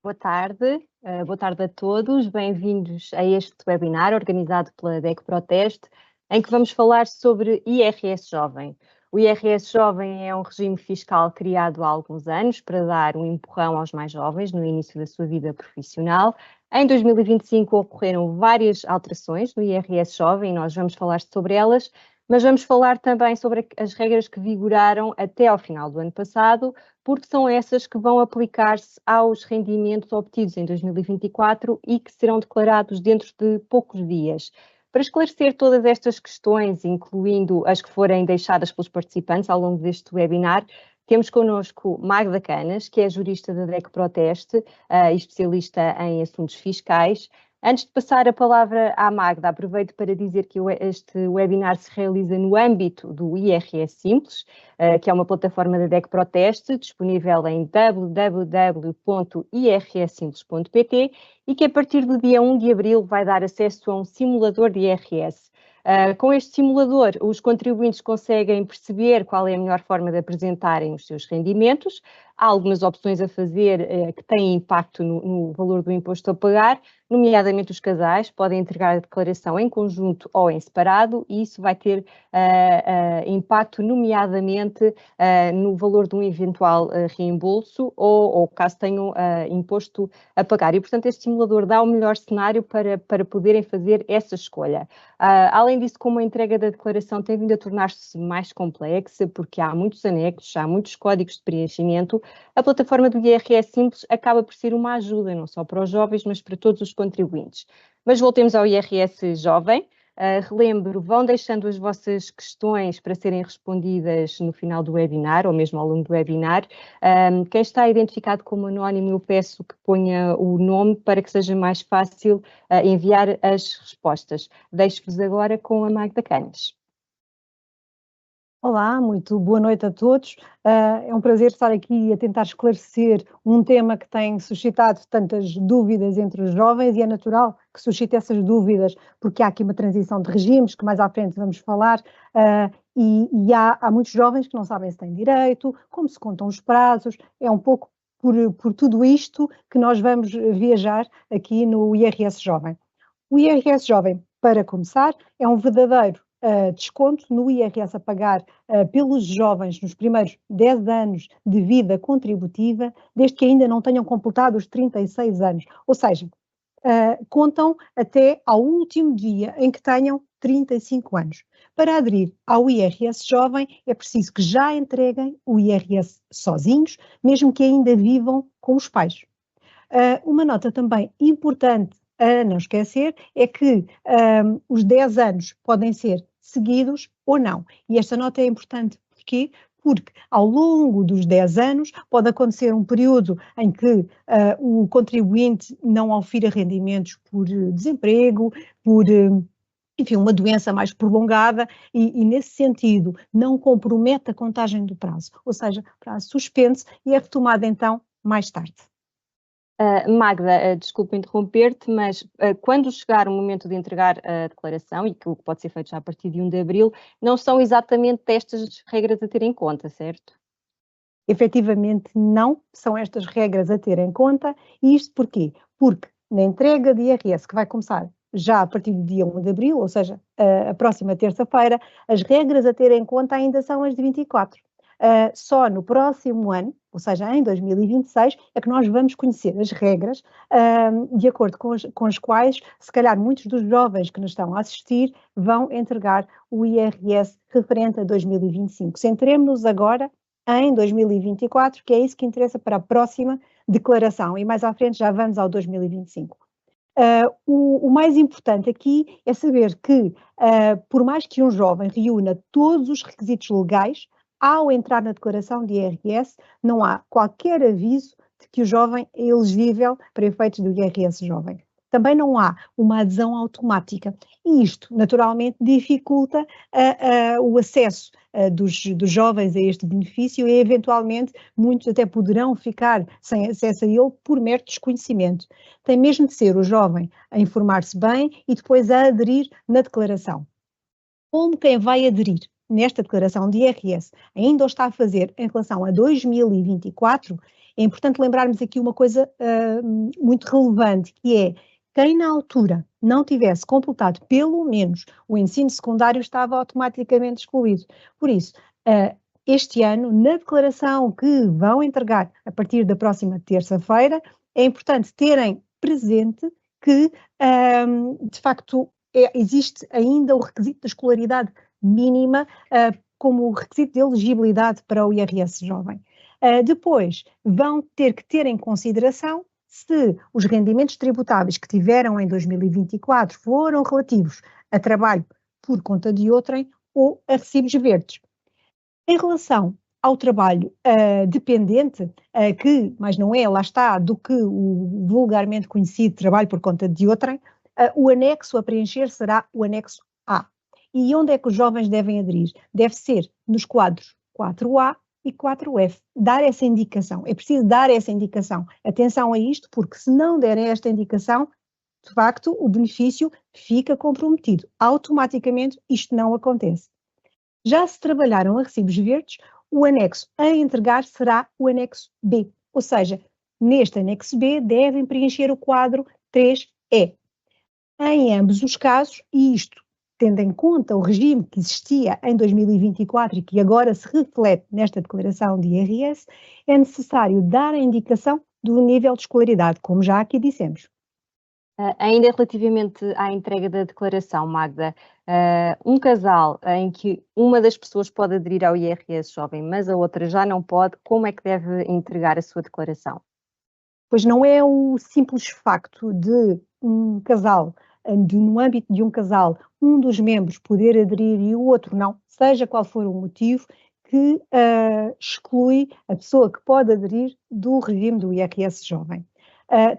Boa tarde a todos, bem-vindos a este webinar organizado pela DEC Proteste, em que vamos falar sobre IRS Jovem. O IRS Jovem é um regime fiscal criado há alguns anos para dar um empurrão aos mais jovens no início da sua vida profissional. Em 2025 ocorreram várias alterações no IRS Jovem e nós vamos falar sobre elas, mas vamos falar também sobre as regras que vigoraram até ao final do ano passado, porque são essas que vão aplicar-se aos rendimentos obtidos em 2024 e que serão declarados dentro de poucos dias. Para esclarecer todas estas questões, incluindo as que forem deixadas pelos participantes ao longo deste webinar, temos connosco Magda Canas, que é jurista da DEC Proteste e especialista em assuntos fiscais. Antes de passar a palavra à Magda, aproveito para dizer que este webinar se realiza no âmbito do IRS Simples, que é uma plataforma da DEC Proteste, disponível em www.irssimples.pt e que a partir do dia 1 de abril vai dar acesso a um simulador de IRS. Com este simulador, os contribuintes conseguem perceber qual é a melhor forma de apresentarem os seus rendimentos. Há algumas opções a fazer que têm impacto no valor do imposto a pagar, nomeadamente os casais podem entregar a declaração em conjunto ou em separado, e isso vai ter impacto, nomeadamente, no valor de um eventual reembolso ou caso tenham imposto a pagar. E, portanto, este simulador dá o melhor cenário para poderem fazer essa escolha. Além disso, como a entrega da declaração tem vindo a tornar-se mais complexa, porque há muitos anexos, há muitos códigos de preenchimento, a plataforma do IRS Simples acaba por ser uma ajuda, não só para os jovens, mas para todos os contribuintes. Mas voltemos ao IRS Jovem. Relembro, vão deixando as vossas questões para serem respondidas no final do webinar, ou mesmo ao longo do webinar. Quem está identificado como anónimo, eu peço que ponha o nome para que seja mais fácil enviar as respostas. Deixo-vos agora com a Magda Canas. Olá, muito boa noite a todos. É um prazer estar aqui a tentar esclarecer um tema que tem suscitado tantas dúvidas entre os jovens e é natural que suscite essas dúvidas porque há aqui uma transição de regimes que mais à frente vamos falar e há muitos jovens que não sabem se têm direito, como se contam os prazos, é um pouco por tudo isto que nós vamos viajar aqui no IRS Jovem. O IRS Jovem, para começar, é um verdadeiro desconto no IRS a pagar pelos jovens nos primeiros 10 anos de vida contributiva, desde que ainda não tenham completado os 36 anos. Ou seja, contam até ao último dia em que tenham 35 anos. Para aderir ao IRS Jovem, é preciso que já entreguem o IRS sozinhos, mesmo que ainda vivam com os pais. Uma nota também importante a não esquecer é que os 10 anos podem ser seguidos ou não. E esta nota é importante. Porquê? Porque ao longo dos 10 anos pode acontecer um período em que o contribuinte não aufira rendimentos por desemprego, por enfim, uma doença mais prolongada e nesse sentido não compromete a contagem do prazo. Ou seja, o prazo suspende-se e é retomado então mais tarde. Magda, desculpa interromper-te, mas quando chegar o momento de entregar a declaração, e que pode ser feito já a partir de 1 de abril, não são exatamente estas regras a ter em conta, certo? Efetivamente não são estas regras a ter em conta, e isto porquê? Porque na entrega de IRS, que vai começar já a partir do dia 1 de abril, ou seja, a próxima terça-feira, as regras a ter em conta ainda são as de 24. Só no próximo ano, ou seja, em 2026, é que nós vamos conhecer as regras de acordo com as quais, se calhar, muitos dos jovens que nos estão a assistir vão entregar o IRS referente a 2025. Centremos-nos agora em 2024, que é isso que interessa para a próxima declaração, e mais à frente já vamos ao 2025. O mais importante aqui é saber que, por mais que um jovem reúna todos os requisitos legais, ao entrar na declaração de IRS, não há qualquer aviso de que o jovem é elegível para efeitos do IRS jovem. Também não há uma adesão automática e isto, naturalmente, dificulta o acesso dos jovens a este benefício e, eventualmente, muitos até poderão ficar sem acesso a ele por mero desconhecimento. Tem mesmo de ser o jovem a informar-se bem e depois a aderir na declaração. Como quem vai aderir nesta declaração de IRS ainda o está a fazer em relação a 2024, É importante lembrarmos aqui uma coisa muito relevante, que é, quem na altura não tivesse completado pelo menos o ensino secundário estava automaticamente excluído. Por isso, este ano, na declaração que vão entregar a partir da próxima terça-feira, é importante terem presente que, de facto, existe ainda o requisito da escolaridade mínima como requisito de elegibilidade para o IRS jovem. Depois, vão ter que ter em consideração se os rendimentos tributáveis que tiveram em 2024 foram relativos a trabalho por conta de outrem ou a recibos verdes. Em relação ao trabalho dependente, que, mas não é, lá está, do que o vulgarmente conhecido trabalho por conta de outrem, o anexo a preencher será o anexo A. E onde é que os jovens devem aderir? Deve ser nos quadros 4A e 4F. Dar essa indicação. É preciso dar essa indicação. Atenção a isto, porque se não derem esta indicação, de facto, o benefício fica comprometido. Automaticamente isto não acontece. Já se trabalharam a recibos verdes, o anexo a entregar será o anexo B. Ou seja, neste anexo B devem preencher o quadro 3E. Em ambos os casos, e isto tendo em conta o regime que existia em 2024 e que agora se reflete nesta declaração de IRS, é necessário dar a indicação do nível de escolaridade, como já aqui dissemos. Ainda relativamente à entrega da declaração, Magda, um casal em que uma das pessoas pode aderir ao IRS jovem, mas a outra já não pode, como é que deve entregar a sua declaração? Pois não é o simples facto de um casal, no âmbito de um casal, um dos membros poder aderir e o outro não, seja qual for o motivo, que exclui a pessoa que pode aderir do regime do IRS jovem.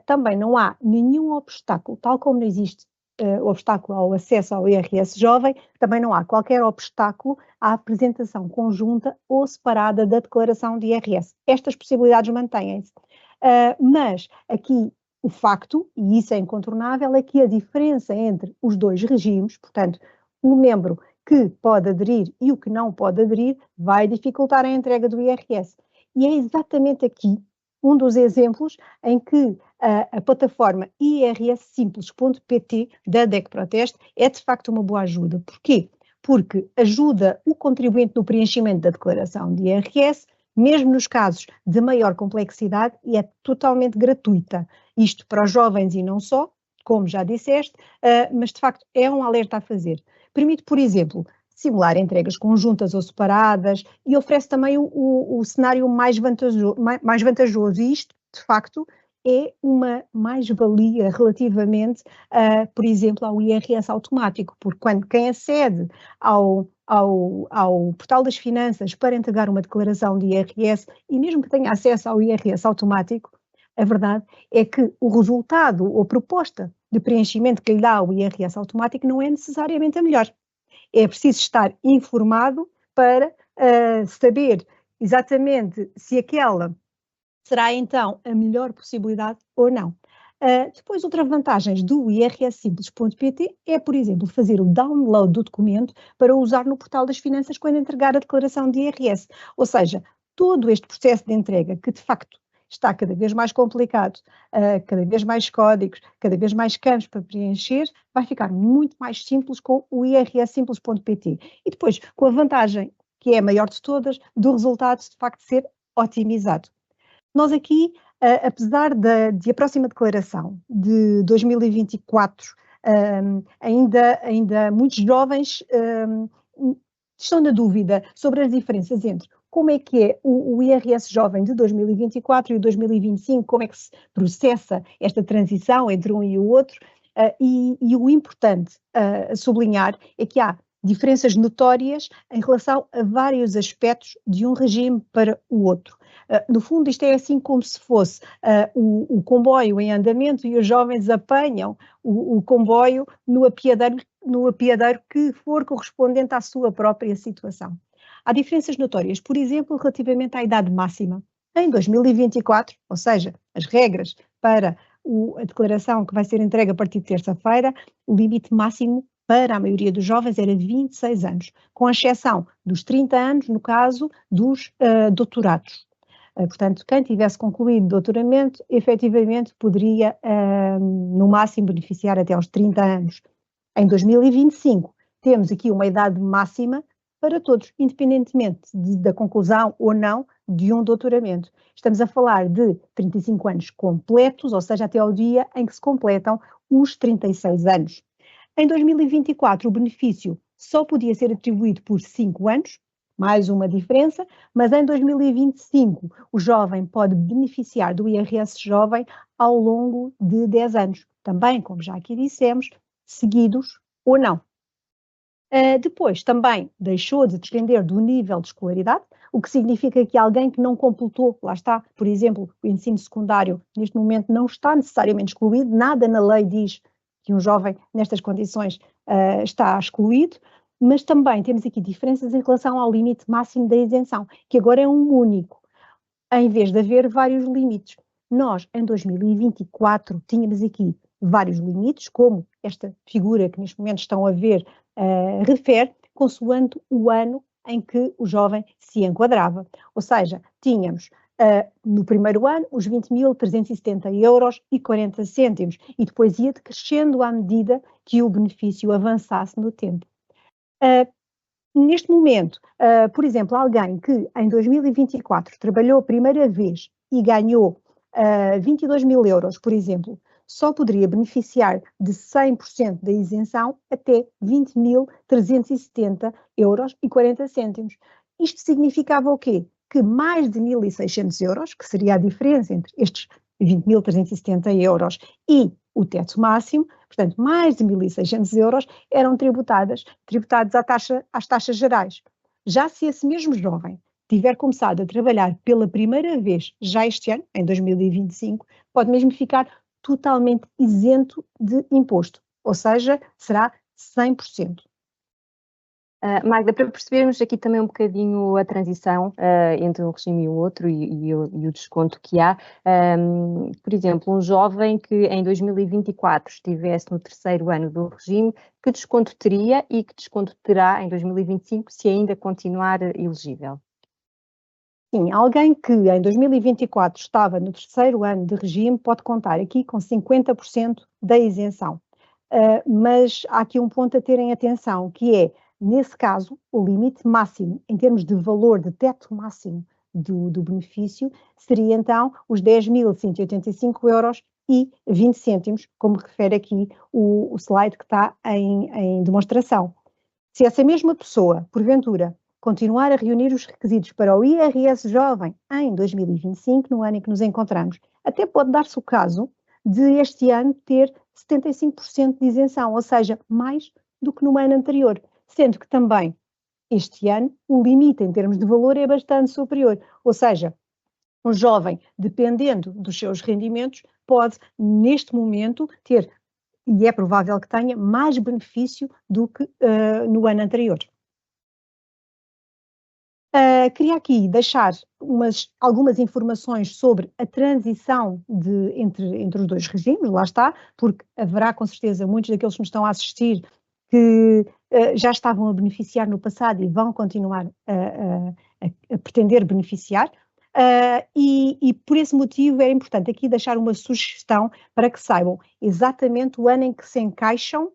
Também não há nenhum obstáculo, tal como não existe obstáculo ao acesso ao IRS jovem, também não há qualquer obstáculo à apresentação conjunta ou separada da declaração de IRS. Estas possibilidades mantêm-se. Mas aqui o facto, e isso é incontornável, é que a diferença entre os dois regimes, portanto, o membro que pode aderir e o que não pode aderir, vai dificultar a entrega do IRS. E é exatamente aqui um dos exemplos em que a plataforma irssimples.pt da DEC Proteste é de facto uma boa ajuda. Porquê? Porque ajuda o contribuinte no preenchimento da declaração de IRS, mesmo nos casos de maior complexidade, e é totalmente gratuita. Isto para os jovens e não só, como já disseste, mas de facto é um alerta a fazer. Permite, por exemplo, simular entregas conjuntas ou separadas e oferece também o cenário mais vantajoso. E isto, de facto, é uma mais-valia relativamente, por exemplo, ao IRS automático, porque quando quem acede ao portal das finanças para entregar uma declaração de IRS e mesmo que tenha acesso ao IRS automático, a verdade é que o resultado ou proposta de preenchimento que lhe dá o IRS automático não é necessariamente a melhor. É preciso estar informado para saber exatamente se aquela será então a melhor possibilidade ou não. Depois, outra vantagem do irssimples.pt é, por exemplo, fazer o download do documento para usar no portal das finanças quando entregar a declaração de IRS. Ou seja, todo este processo de entrega, que de facto está cada vez mais complicado, cada vez mais códigos, cada vez mais campos para preencher, vai ficar muito mais simples com o irssimples.pt. E depois, com a vantagem, que é a maior de todas, do resultado de facto ser otimizado. Nós aqui, apesar de a próxima declaração de 2024, ainda muitos jovens estão na dúvida sobre as diferenças entre como é que é o IRS jovem de 2024 e o 2025, como é que se processa esta transição entre um e o outro, e o importante a sublinhar é que há diferenças notórias em relação a vários aspectos de um regime para o outro. No fundo, isto é assim como se fosse o comboio em andamento e os jovens apanham o comboio no apiadeiro que for correspondente à sua própria situação. Há diferenças notórias, por exemplo, relativamente à idade máxima. Em 2024, ou seja, as regras para a declaração que vai ser entregue a partir de terça-feira, o limite máximo para a maioria dos jovens era 26 anos, com exceção dos 30 anos no caso dos doutorados. Portanto, quem tivesse concluído doutoramento, efetivamente poderia, no máximo, beneficiar até aos 30 anos. Em 2025, temos aqui uma idade máxima para todos, independentemente da conclusão ou não de um doutoramento. Estamos a falar de 35 anos completos, ou seja, até ao dia em que se completam os 36 anos. Em 2024, o benefício só podia ser atribuído por 5 anos, mais uma diferença, mas em 2025 o jovem pode beneficiar do IRS jovem ao longo de 10 anos. Também, como já aqui dissemos, seguidos ou não. Depois, também deixou de depender do nível de escolaridade, o que significa que alguém que não completou, lá está, por exemplo, o ensino secundário, neste momento não está necessariamente excluído, nada na lei diz que um jovem nestas condições está excluído, mas também temos aqui diferenças em relação ao limite máximo da isenção, que agora é um único, em vez de haver vários limites. Nós, em 2024, tínhamos aqui vários limites, como esta figura que neste momento estão a ver refere, consoante o ano em que o jovem se enquadrava. Ou seja, tínhamos no primeiro ano os 20.370 euros e 40 cêntimos e depois ia decrescendo à medida que o benefício avançasse no tempo. Neste momento, por exemplo, alguém que em 2024 trabalhou a primeira vez e ganhou 22 mil euros, por exemplo, só poderia beneficiar de 100% da isenção até 20.370 euros e 40 cêntimos. Isto significava o quê? Que mais de 1.600 euros, que seria a diferença entre estes 20.370 euros e o teto máximo, portanto, mais de 1.600 euros eram tributados às taxas gerais. Já se esse mesmo jovem tiver começado a trabalhar pela primeira vez já este ano, em 2025, pode mesmo ficar totalmente isento de imposto, ou seja, será 100%. Magda, para percebermos aqui também um bocadinho a transição entre um regime e o outro e o desconto que há, por exemplo, um jovem que em 2024 estivesse no terceiro ano do regime, que desconto teria e que desconto terá em 2025 se ainda continuar elegível? Sim, alguém que em 2024 estava no terceiro ano de regime pode contar aqui com 50% da isenção. Mas há aqui um ponto a terem atenção, que é, nesse caso, o limite máximo, em termos de valor de teto máximo do benefício, seria então os 10.185 euros e 20 cêntimos, como refere aqui o slide que está em demonstração. Se essa mesma pessoa, porventura, continuar a reunir os requisitos para o IRS jovem em 2025, no ano em que nos encontramos, até pode dar-se o caso de este ano ter 75% de isenção, ou seja, mais do que no ano anterior, sendo que também este ano o limite em termos de valor é bastante superior, ou seja, um jovem, dependendo dos seus rendimentos, pode neste momento ter, e é provável que tenha, mais benefício do que no ano anterior. Queria aqui deixar algumas informações sobre a transição entre os dois regimes, lá está, porque haverá com certeza muitos daqueles que nos estão a assistir que já estavam a beneficiar no passado e vão continuar a pretender beneficiar. E por esse motivo era importante aqui deixar uma sugestão para que saibam exatamente o ano em que se encaixam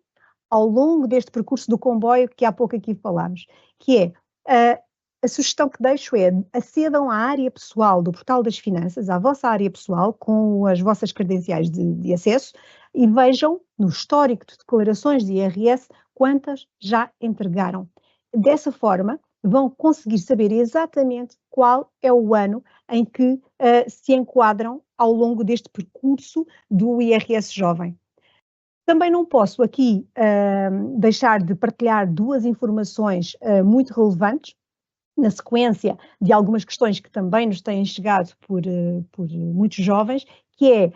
ao longo deste percurso do comboio que há pouco aqui falámos, que é a sugestão que deixo é acedam à área pessoal do Portal das Finanças, à vossa área pessoal, com as vossas credenciais de acesso e vejam no histórico de declarações de IRS quantas já entregaram. Dessa forma, vão conseguir saber exatamente qual é o ano em que se enquadram ao longo deste percurso do IRS jovem. Também não posso aqui deixar de partilhar duas informações muito relevantes, na sequência de algumas questões que também nos têm chegado por muitos jovens, que é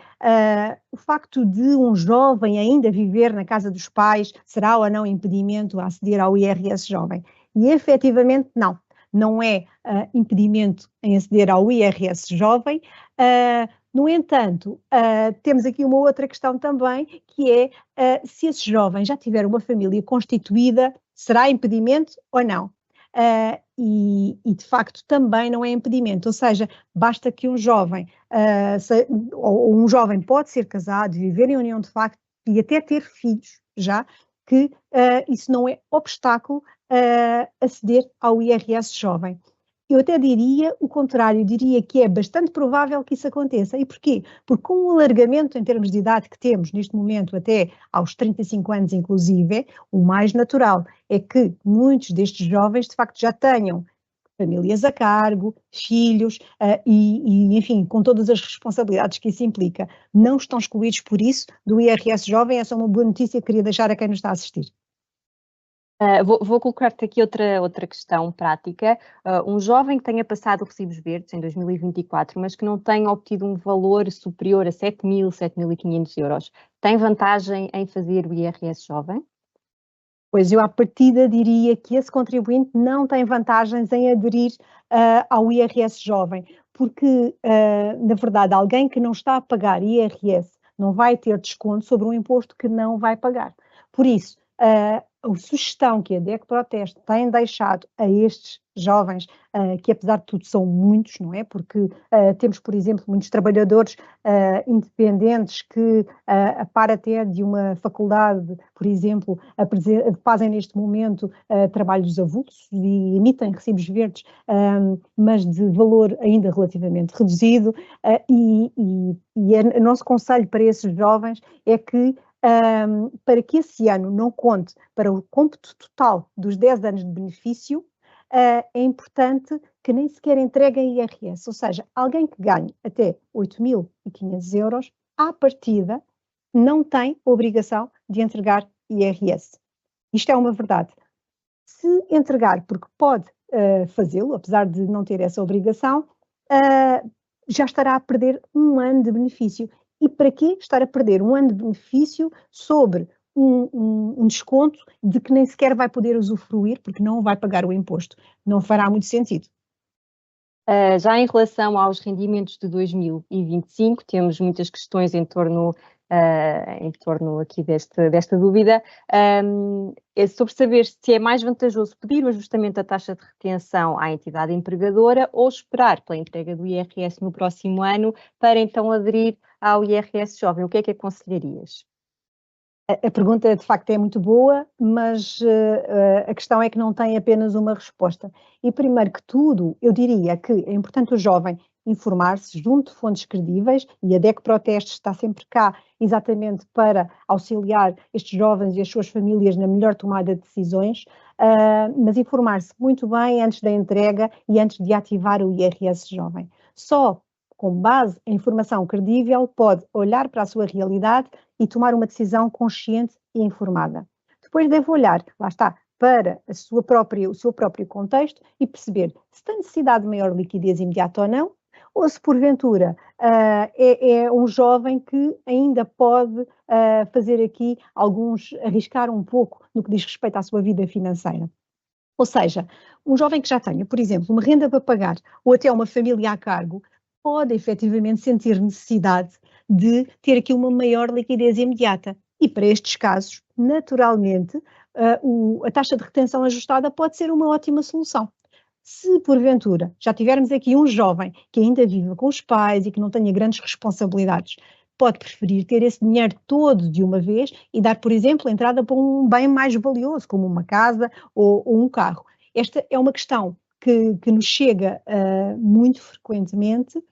o facto de um jovem ainda viver na casa dos pais, será ou não impedimento a aceder ao IRS jovem? E efetivamente não é impedimento em aceder ao IRS jovem. No entanto, temos aqui uma outra questão também, que é se esse jovem já tiver uma família constituída, será impedimento ou não? de facto também não é impedimento, ou seja, basta que um jovem, ou um jovem pode ser casado, viver em união de facto e até ter filhos já, que isso não é obstáculo a aceder ao IRS jovem. Eu até diria o contrário, diria que é bastante provável que isso aconteça. E porquê? Porque com o alargamento em termos de idade que temos neste momento, até aos 35 anos inclusive, o mais natural é que muitos destes jovens de facto já tenham famílias a cargo, filhos enfim, com todas as responsabilidades que isso implica. Não estão excluídos por isso do IRS jovem, essa é uma boa notícia que queria deixar a quem nos está a assistir. Vou colocar-te aqui outra questão prática. Um jovem que tenha passado recibos verdes em 2024, mas que não tenha obtido um valor superior a 7.000, 7.500 euros, tem vantagem em fazer o IRS jovem? Pois eu, à partida, diria que esse contribuinte não tem vantagens em aderir ao IRS jovem, porque, na verdade, alguém que não está a pagar IRS não vai ter desconto sobre um imposto que não vai pagar. Por isso, a sugestão que a DEC Proteste tem deixado a estes jovens, que apesar de tudo são muitos, não é? Porque temos, por exemplo, muitos trabalhadores independentes que, a par até de uma faculdade, por exemplo, fazem neste momento trabalhos avulsos e emitem recibos verdes, mas de valor ainda relativamente reduzido, e o nosso conselho para esses jovens é que para que esse ano não conte para o cômputo total dos 10 anos de benefício, é importante que nem sequer entreguem IRS, ou seja, alguém que ganhe até 8.500 euros, à partida, não tem obrigação de entregar IRS. Isto é uma verdade. Se entregar, porque pode fazê-lo, apesar de não ter essa obrigação, já estará a perder um ano de benefício. E para que estar a perder um ano de benefício sobre um desconto de que nem sequer vai poder usufruir, porque não vai pagar o imposto? Não fará muito sentido. Já em relação aos rendimentos de 2025, temos muitas questões em torno aqui desta dúvida. É sobre saber se é mais vantajoso pedir o ajustamento da taxa de retenção à entidade empregadora ou esperar pela entrega do IRS no próximo ano para então aderir ao IRS jovem. O que é que aconselharias? A pergunta, de facto, é muito boa, mas a questão é que não tem apenas uma resposta. E, primeiro que tudo, eu diria que é importante o jovem informar-se junto de fontes credíveis, e a DEC Proteste está sempre cá exatamente para auxiliar estes jovens e as suas famílias na melhor tomada de decisões, mas informar-se muito bem antes da entrega e antes de ativar o IRS jovem. Só com base em informação credível pode olhar para a sua realidade e tomar uma decisão consciente e informada. Depois deve olhar, lá está, para o seu próprio contexto e perceber se tem necessidade de maior liquidez imediata ou se porventura é um jovem que ainda pode fazer aqui arriscar um pouco no que diz respeito à sua vida financeira. Ou seja, um jovem que já tenha, por exemplo, uma renda para pagar ou até uma família a cargo, pode efetivamente sentir necessidade de ter aqui uma maior liquidez imediata. E para estes casos, naturalmente, a taxa de retenção ajustada pode ser uma ótima solução. Se, porventura, já tivermos aqui um jovem que ainda vive com os pais e que não tenha grandes responsabilidades, pode preferir ter esse dinheiro todo de uma vez e dar, por exemplo, entrada para um bem mais valioso, como uma casa ou um carro. Esta é uma questão que nos chega muito frequentemente,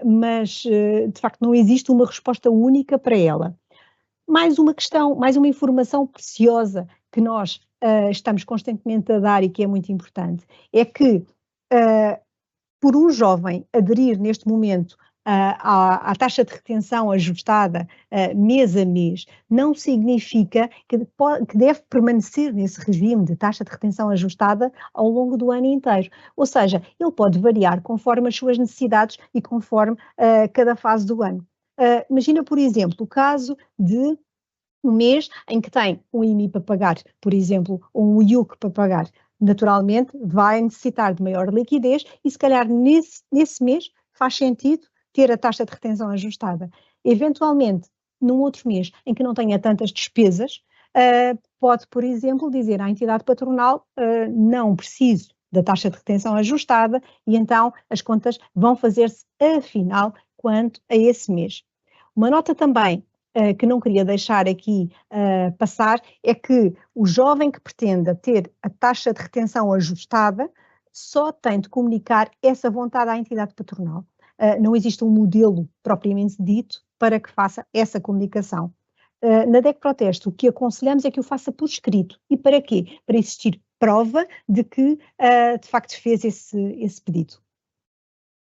mas de facto não existe uma resposta única para ela. Mais uma questão, mais uma informação preciosa que nós estamos constantemente a dar e que é muito importante, é que por um jovem aderir neste momento à taxa de retenção ajustada mês a mês, não significa que deve permanecer nesse regime de taxa de retenção ajustada ao longo do ano inteiro. Ou seja, ele pode variar conforme as suas necessidades e conforme cada fase do ano. Imagina, por exemplo, o caso de um mês em que tem um IMI para pagar, por exemplo, ou um IUC para pagar. Naturalmente, vai necessitar de maior liquidez e, se calhar, nesse mês faz sentido ter a taxa de retenção ajustada. Eventualmente, num outro mês em que não tenha tantas despesas, pode, por exemplo, dizer à entidade patronal, não preciso da taxa de retenção ajustada e então as contas vão fazer-se afinal quanto a esse mês. Uma nota também que não queria deixar aqui passar é que o jovem que pretenda ter a taxa de retenção ajustada só tem de comunicar essa vontade à entidade patronal. Não existe um modelo propriamente dito para que faça essa comunicação. Na DEC Proteste, o que aconselhamos é que o faça por escrito. E para quê? Para existir prova de que, de facto, fez esse pedido.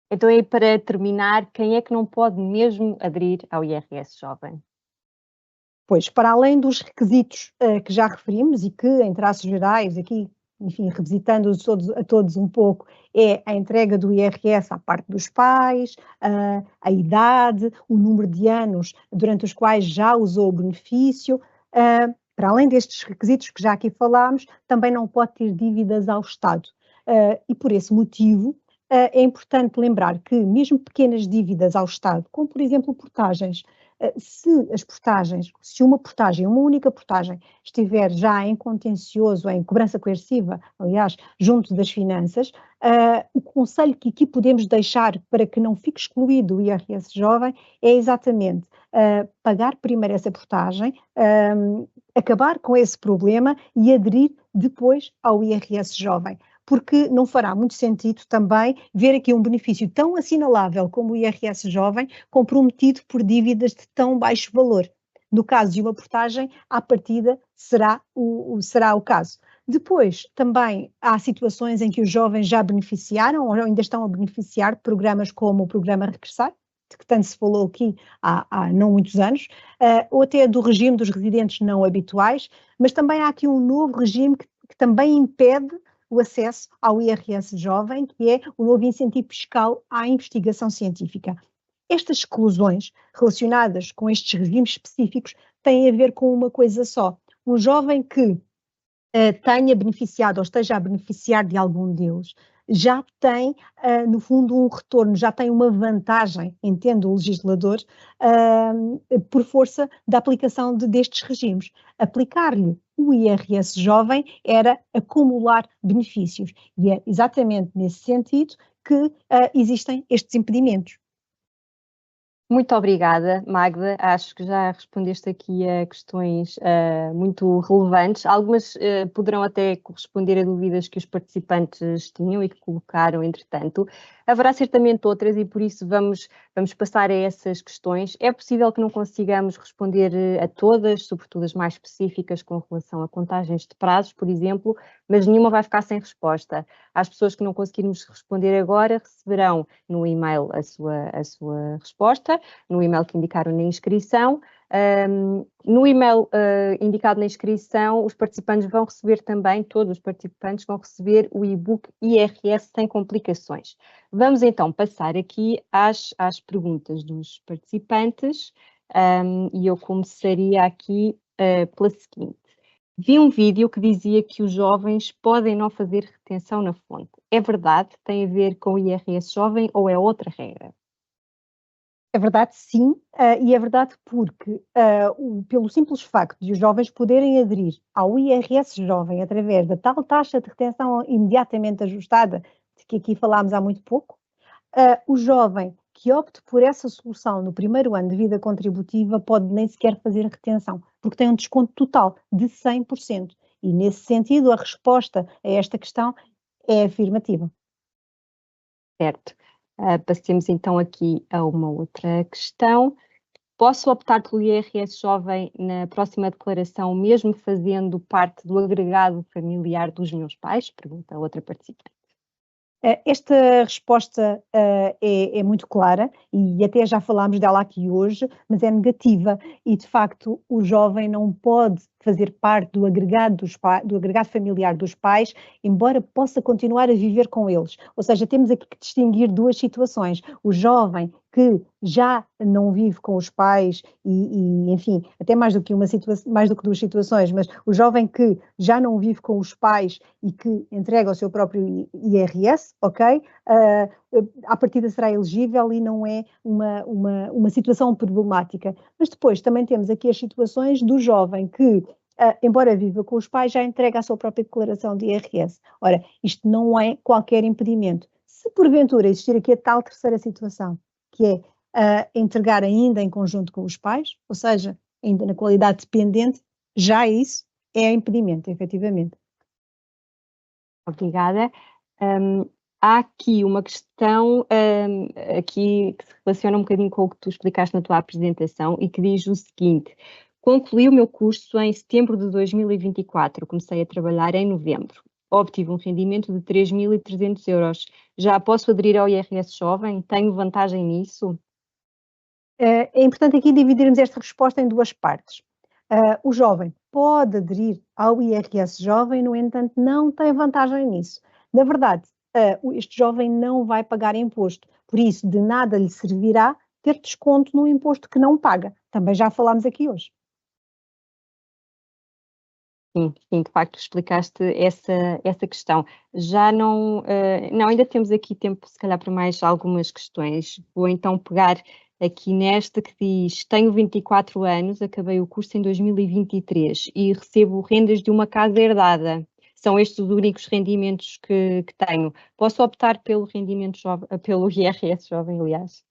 Então, aí para terminar, quem é que não pode mesmo aderir ao IRS Jovem? Pois, para além dos requisitos que já referimos e que, em traços gerais, aqui, enfim, revisitando-os a todos um pouco, é a entrega do IRS à parte dos pais, a idade, o número de anos durante os quais já usou o benefício. Para além destes requisitos que já aqui falámos, também não pode ter dívidas ao Estado. E por esse motivo, é importante lembrar que mesmo pequenas dívidas ao Estado, como por exemplo portagens, se uma portagem, uma única portagem, estiver já em contencioso, em cobrança coerciva, aliás, junto das finanças, o conselho que aqui podemos deixar para que não fique excluído o IRS jovem é exatamente pagar primeiro essa portagem, acabar com esse problema e aderir depois ao IRS jovem. Porque não fará muito sentido também ver aqui um benefício tão assinalável como o IRS jovem comprometido por dívidas de tão baixo valor. No caso de uma portagem, à partida será o caso. Depois, também há situações em que os jovens já beneficiaram ou ainda estão a beneficiar de programas como o Programa Regressar, de que tanto se falou aqui há não muitos anos, ou até do regime dos residentes não habituais, mas também há aqui um novo regime que também impede o acesso ao IRS jovem, que é o novo incentivo fiscal à investigação científica. Estas exclusões relacionadas com estes regimes específicos têm a ver com uma coisa só. Um jovem que tenha beneficiado ou esteja a beneficiar de algum deles, já tem, no fundo, um retorno, já tem uma vantagem, entende o legislador, por força da aplicação destes regimes. Aplicar-lhe o IRS jovem era acumular benefícios, e é exatamente nesse sentido que existem estes impedimentos. Muito obrigada, Magda. Acho que já respondeste aqui a questões muito relevantes. Algumas poderão até corresponder a dúvidas que os participantes tinham e que colocaram, entretanto. Haverá certamente outras e por isso vamos passar a essas questões. É possível que não consigamos responder a todas, sobretudo as mais específicas com relação a contagens de prazos, por exemplo, mas nenhuma vai ficar sem resposta. Às pessoas que não conseguirmos responder agora, receberão no e-mail a sua resposta, no e-mail que indicaram na inscrição. No e-mail indicado na inscrição, os participantes vão receber também, todos os participantes vão receber o e-book IRS sem complicações. Vamos então passar aqui às perguntas dos participantes e eu começaria aqui pela seguinte. Vi um vídeo que dizia que os jovens podem não fazer retenção na fonte. É verdade? Tem a ver com o IRS jovem ou é outra regra? É verdade, sim, e é verdade porque, pelo simples facto de os jovens poderem aderir ao IRS jovem através da tal taxa de retenção imediatamente ajustada, de que aqui falámos há muito pouco, o jovem que opte por essa solução no primeiro ano de vida contributiva pode nem sequer fazer retenção, porque tem um desconto total de 100%. E, nesse sentido, a resposta a esta questão é afirmativa. Certo. Passemos então aqui a uma outra questão. Posso optar pelo IRS jovem na próxima declaração, mesmo fazendo parte do agregado familiar dos meus pais? Pergunta a outra participante. Esta resposta é muito clara e até já falámos dela aqui hoje, mas é negativa e, de facto, o jovem não pode fazer parte do agregado familiar dos pais, embora possa continuar a viver com eles. Ou seja, temos aqui que distinguir duas situações. O jovem que já não vive com os pais e enfim, até mais do que duas situações, mas o jovem que já não vive com os pais e que entrega o seu próprio IRS, ok? À partida será elegível e não é uma situação problemática. Mas depois também temos aqui as situações do jovem que embora viva com os pais, já entrega a sua própria declaração de IRS. Ora, isto não é qualquer impedimento. Se porventura existir aqui a tal terceira situação, que é entregar ainda em conjunto com os pais, ou seja, ainda na qualidade dependente, já isso é impedimento, efetivamente. Obrigada. Há aqui uma questão aqui que se relaciona um bocadinho com o que tu explicaste na tua apresentação e que diz o seguinte: concluí o meu curso em setembro de 2024, comecei a trabalhar em novembro. Obtive um rendimento de 3.300 euros. Já posso aderir ao IRS Jovem? Tenho vantagem nisso? É importante aqui dividirmos esta resposta em duas partes. O jovem pode aderir ao IRS Jovem, no entanto, não tem vantagem nisso. Na verdade, este jovem não vai pagar imposto, por isso de nada lhe servirá ter desconto no imposto que não paga. Também já falámos aqui hoje. Sim, de facto explicaste essa questão. Já não, ainda temos aqui tempo se calhar para mais algumas questões. Vou então pegar aqui nesta que diz: tenho 24 anos, acabei o curso em 2023 e recebo rendas de uma casa herdada. São estes os únicos rendimentos que tenho. Posso optar pelo rendimento jovem, pelo IRS Jovem, aliás?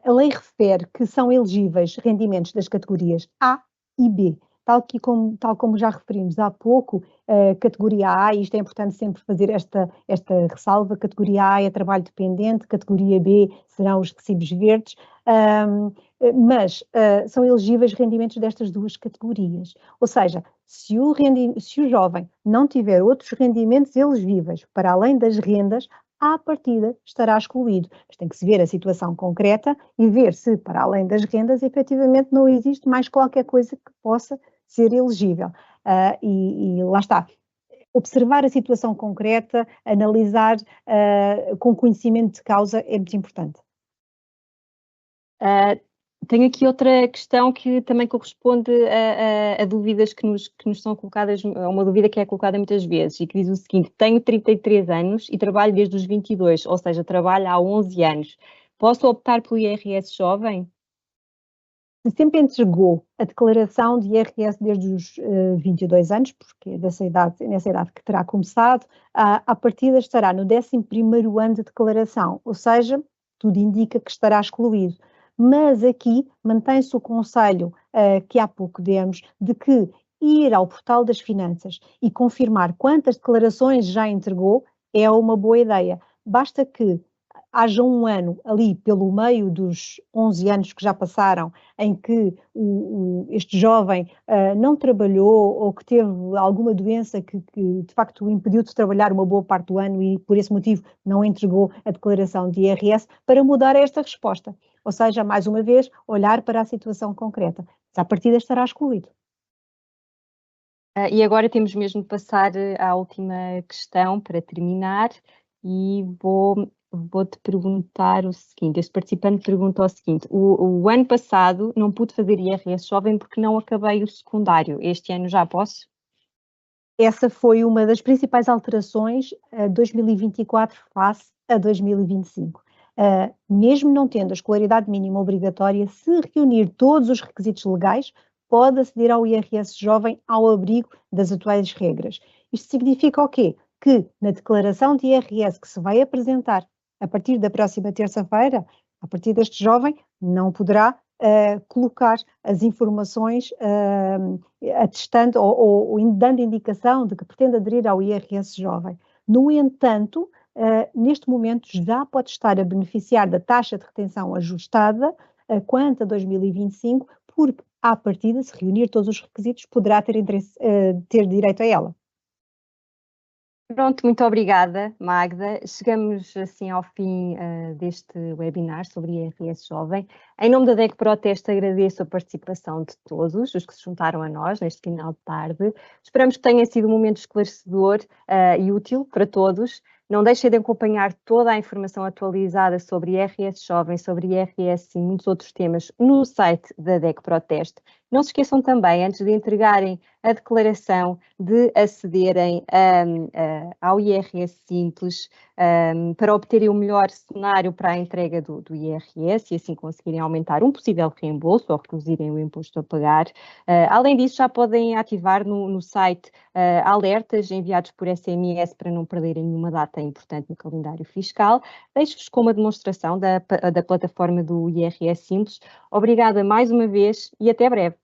A lei refere que são elegíveis rendimentos das categorias A e B. Tal como já referimos há pouco, categoria A, e isto é importante sempre fazer esta ressalva, categoria A é trabalho dependente, categoria B serão os recibos verdes, mas são elegíveis rendimentos destas duas categorias. Ou seja, se o jovem não tiver outros rendimentos elegíveis para além das rendas, à partida estará excluído. Mas tem que se ver a situação concreta e ver se, para além das rendas, efetivamente não existe mais qualquer coisa que possa ser elegível. E lá está. Observar a situação concreta, analisar com conhecimento de causa é muito importante. Tenho aqui outra questão que também corresponde a dúvidas que nos são colocadas, a uma dúvida que é colocada muitas vezes e que diz o seguinte: tenho 33 anos e trabalho desde os 22, ou seja, trabalho há 11 anos. Posso optar pelo IRS Jovem? Se sempre entregou a declaração de IRS desde os 22 anos, porque é nessa idade que terá começado, à partida estará no 11º ano de declaração, ou seja, tudo indica que estará excluído. Mas aqui mantém-se o conselho que há pouco demos de que ir ao portal das finanças e confirmar quantas declarações já entregou é uma boa ideia. Basta que haja um ano ali pelo meio dos 11 anos que já passaram em que este jovem não trabalhou ou que teve alguma doença que de facto o impediu de trabalhar uma boa parte do ano e por esse motivo não entregou a declaração de IRS, para mudar esta resposta. Ou seja, mais uma vez, olhar para a situação concreta. Mas à partida estará excluído. E agora temos mesmo de passar à última questão para terminar e vou-te perguntar o seguinte: este participante pergunta o seguinte: o ano passado não pude fazer IRS Jovem porque não acabei o secundário, este ano já posso? Essa foi uma das principais alterações a 2024 face a 2025. Mesmo não tendo a escolaridade mínima obrigatória, se reunir todos os requisitos legais, pode aceder ao IRS Jovem ao abrigo das atuais regras. Isto significa o quê? Que na declaração de IRS que se vai apresentar a partir da próxima terça-feira, a partir deste jovem, não poderá colocar as informações atestando ou dando indicação de que pretende aderir ao IRS Jovem. No entanto, neste momento já pode estar a beneficiar da taxa de retenção ajustada quanto a 2025, porque à partida, se reunir todos os requisitos, poderá ter direito a ela. Pronto, muito obrigada, Magda. Chegamos assim ao fim deste webinar sobre IRS Jovem. Em nome da DEC Proteste, agradeço a participação de todos os que se juntaram a nós neste final de tarde. Esperamos que tenha sido um momento esclarecedor e útil para todos. Não deixem de acompanhar toda a informação atualizada sobre IRS Jovem, sobre IRS e muitos outros temas no site da DEC Proteste. Não se esqueçam também, antes de entregarem a declaração, de acederem ao IRS Simples para obterem o melhor cenário para a entrega do IRS e assim conseguirem aumentar um possível reembolso ou reduzirem o imposto a pagar. Além disso, já podem ativar no site alertas enviados por SMS para não perderem nenhuma data importante no calendário fiscal. Deixo-vos com uma demonstração da plataforma do IRS Simples. Obrigada mais uma vez e até breve.